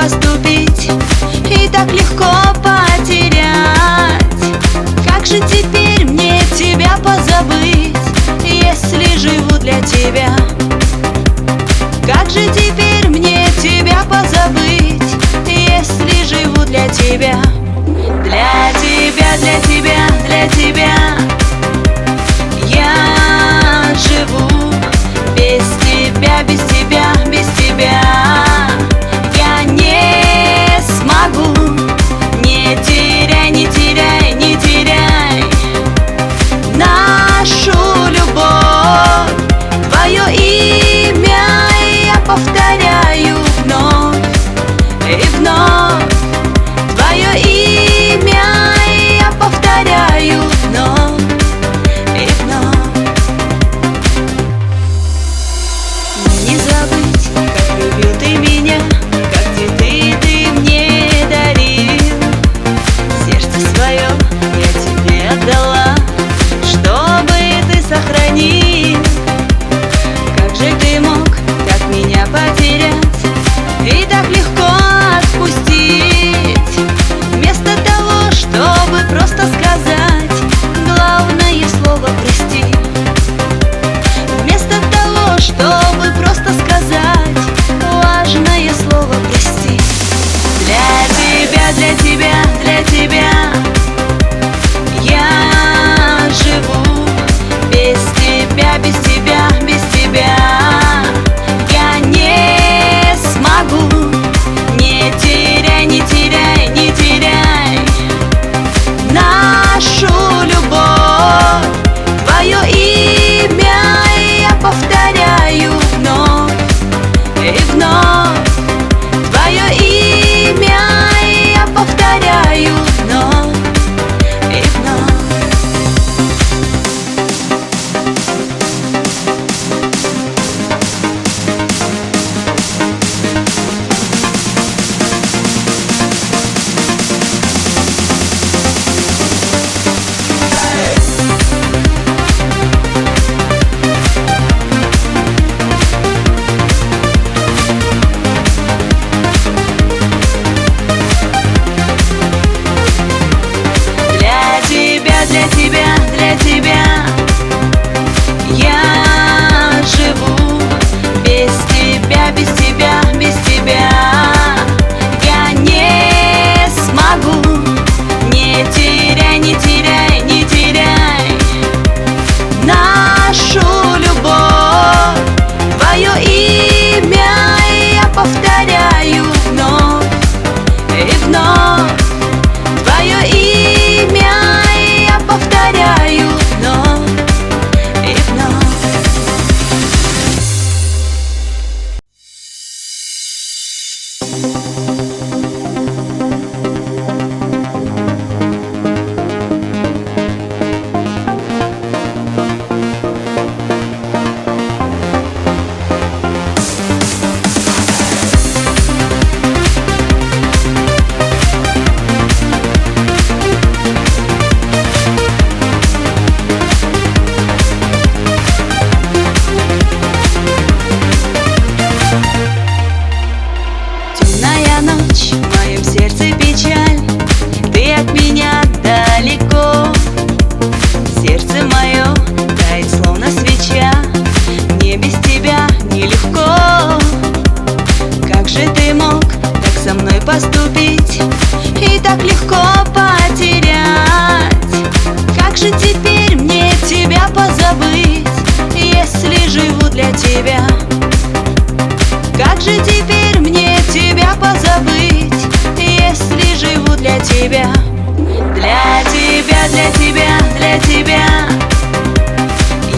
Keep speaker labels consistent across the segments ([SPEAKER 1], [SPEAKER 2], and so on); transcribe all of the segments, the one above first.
[SPEAKER 1] поступить и так легко потерять. Как же теперь мне тебя позабыть, если живу для тебя? Как же теперь мне тебя позабыть, если живу для тебя? Для тебя, для тебя, для тебя я живу. Без тебя, без тебя, без тебя я не смогу. Не теряй, не теряй, не теряй нашу любовь. Твое имя я повторяю вновь и вновь. Твое имя я повторяю вновь и вновь. Не забыть, как любил ты меня, как цветы ты мне дарил. Сердце свое я тебе отдала, чтобы ты сохранил. Как же ты мог так меня потерять и так легко отпустить? Вместо того, чтобы просто сказать главное слово «прости». Вместо того, чтобы просто сказать важное слово «прости». Для тебя, для тебя, для тебя я живу. Без тебя, без тебя, без тебя я не смогу. Не теряй, не теряй, не теряй нашу любовь. Твое имя я повторяю вновь и вновь. Твое имя я повторяю вновь и вновь. Для тебя, для тебя я живу. Без тебя, без тебя, без тебя я не смогу. Не теряй, не теряй, не теряй нашу любовь. Твое имя я повторяю вновь и вновь. Твое имя я повторяю вновь и вновь. Темная ночь, в моем сердце печаль, ты от меня далеко. Сердце мое тает, словно свеча, мне без тебя нелегко. Как же ты мог так со мной поступить и так легко потерять? Как же теперь мне тебя позабыть, если живу для тебя? Как же теперь мне тебя позабыть, если живу для тебя? Для тебя, для тебя, для тебя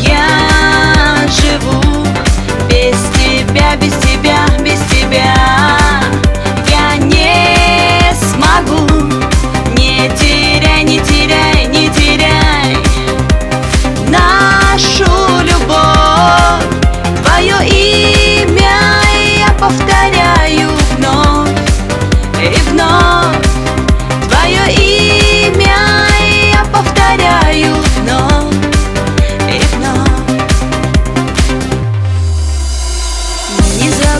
[SPEAKER 1] я живу. Без тебя, без тебя, без тебя я не смогу. Не теряй, не теряй, не теряй нашу любовь. Твое имя я повторяю вновь и вновь. Твое имя я повторяю вновь и вновь. Не забыть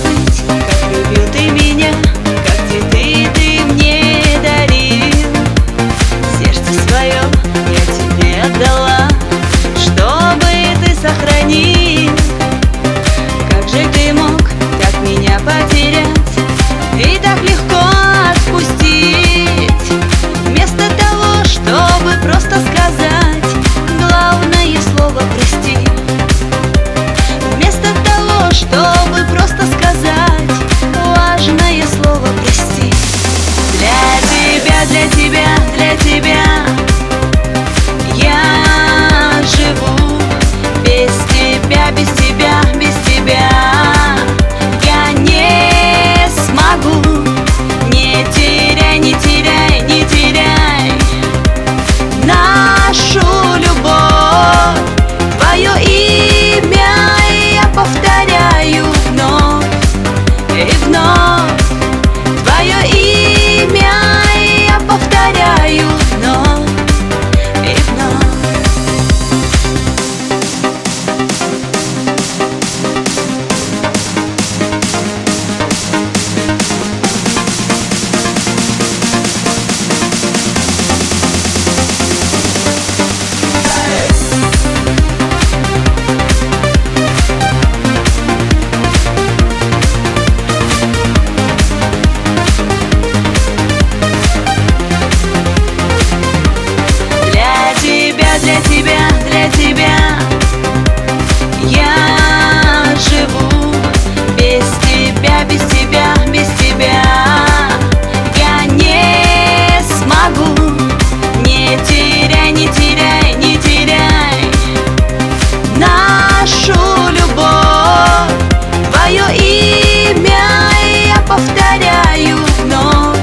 [SPEAKER 1] имя я повторяю вновь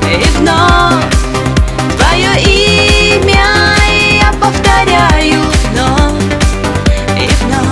[SPEAKER 1] и вновь. Твое имя я повторяю вновь и вновь.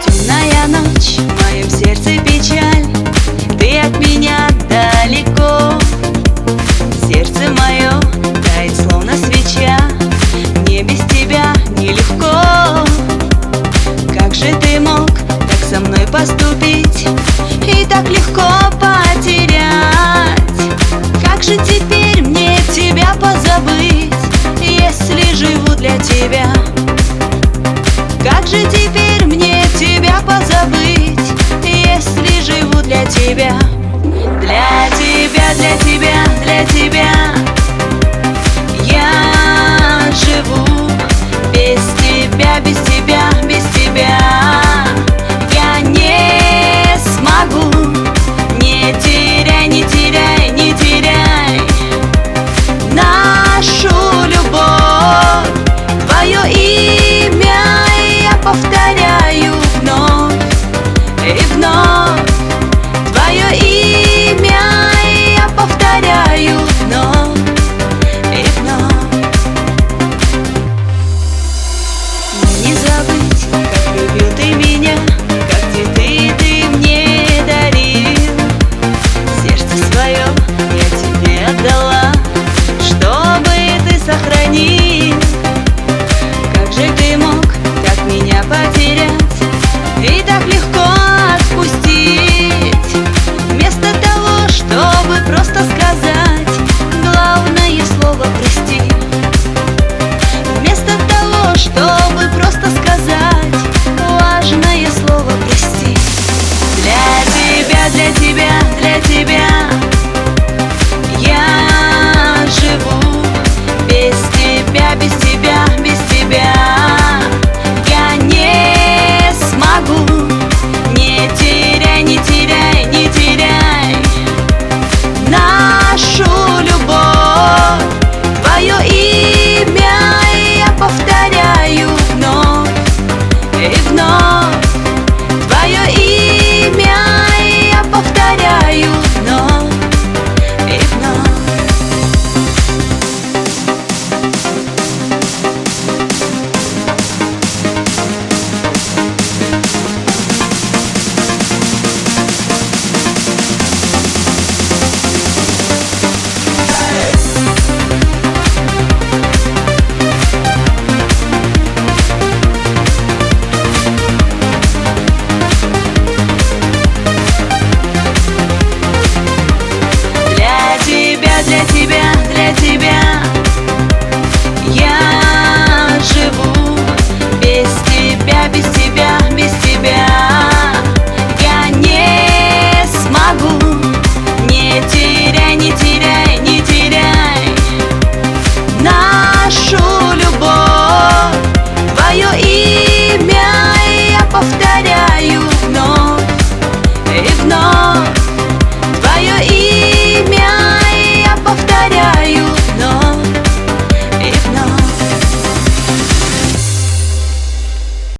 [SPEAKER 1] Темная ночь, в моем сердце печаль, ты от меня далеко. Сердце мое тает, словно свеча, мне без тебя нелегко. Как же ты мог так со мной поступить и так легко потерять? Как же теперь мне тебя позабыть, если живу для тебя? Как же теперь мне тебя позабыть, если живу для тебя? Для тебя, для тебя, для тебя я живу. Без тебя, без тебя, без тебя я не смогу. Не теряй, не теряй, не теряй нашу любовь. Твое имя я повторяю вновь и вновь. Твое имя я повторяю вновь и вновь. Мне не забыть, как любил ты меня, как цветы ты мне дарил. Сердце свое я тебе отдала, чтобы ты сохранил. Как же ты мог так меня потерять?